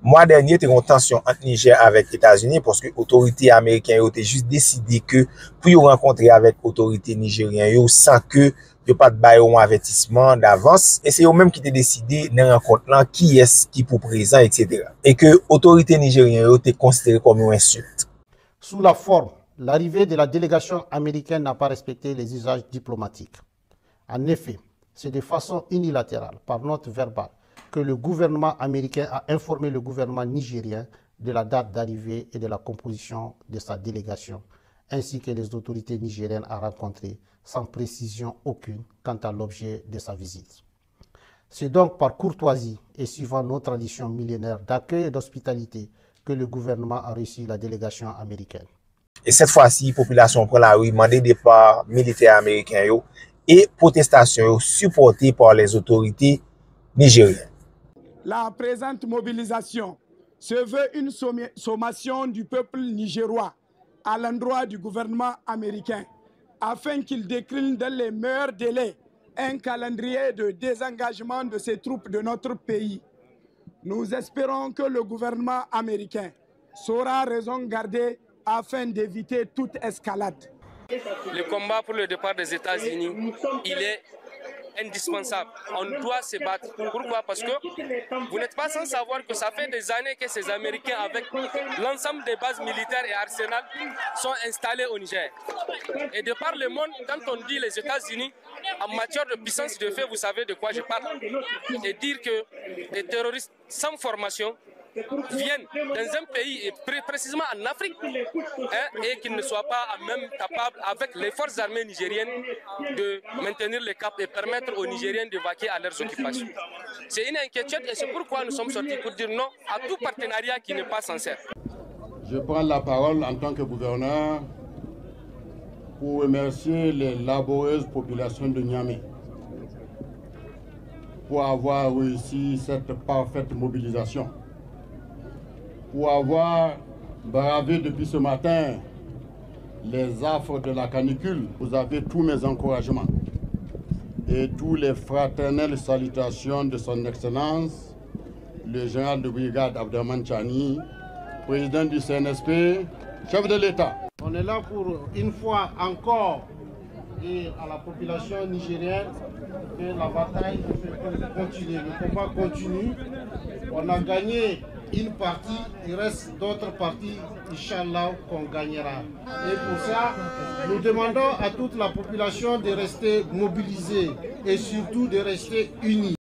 Mois dernier, tu as une tension entre Niger avec les États-Unis parce que l'autorité américaine a juste décidé que pour rencontrer avec l'autorité nigérienne sans que il n'y a pas de bail ou avertissement d'avance. Et c'est eux-mêmes qui ont décidé dans la rencontre là qui est qui pour présent, etc. Et que l'autorité nigérienne a été considérée comme une insulte. Sous la forme, l'arrivée de la délégation américaine n'a pas respecté les usages diplomatiques. En effet, c'est de façon unilatérale, par note verbale, que le gouvernement américain a informé le gouvernement nigérien de la date d'arrivée et de la composition de sa délégation, ainsi que les autorités nigériennes à rencontrer, sans précision aucune quant à l'objet de sa visite. C'est donc par courtoisie et suivant nos traditions millénaires d'accueil et d'hospitalité que le gouvernement a reçu la délégation américaine. Et cette fois-ci, la population prend la rue, demande départ militaire américain et protestation supportée par les autorités nigériennes. La présente mobilisation se veut une sommation du peuple nigérois à l'endroit du gouvernement américain afin qu'il décline dans les meilleurs délais un calendrier de désengagement de ces troupes de notre pays. Nous espérons que le gouvernement américain saura raison garder afin d'éviter toute escalade. Le combat pour le départ des États-Unis, il est indispensable. On doit se battre. Pourquoi? Parce que vous n'êtes pas sans savoir que ça fait des années que ces Américains, avec l'ensemble des bases militaires et arsenals, sont installés au Niger. Et de par le monde, quand on dit les États-Unis, en matière de puissance de feu, vous savez de quoi je parle. Et dire que des terroristes sans formation viennent dans un pays, et précisément en Afrique, et qu'ils ne soient pas même capables, avec les forces armées nigériennes, de maintenir le cap et permettre aux Nigériens de vaquer à leurs occupations. C'est une inquiétude et c'est pourquoi nous sommes sortis pour dire non à tout partenariat qui n'est pas sincère. Je prends la parole en tant que gouverneur pour remercier les laborieuses populations de Niamey pour avoir réussi cette parfaite mobilisation, pour avoir bravé depuis ce matin les affres de la canicule. Vous avez tous mes encouragements et tous les fraternelles salutations de son Excellence, le général de brigade Abderrahmane Tchani, président du CNSP, chef de l'État. On est là pour, une fois encore, dire à la population nigérienne que la bataille continue, le combat continue. On a gagné une partie, il reste d'autres parties, Inch'Allah, qu'on gagnera. Et pour ça, nous demandons à toute la population de rester mobilisée et surtout de rester unie.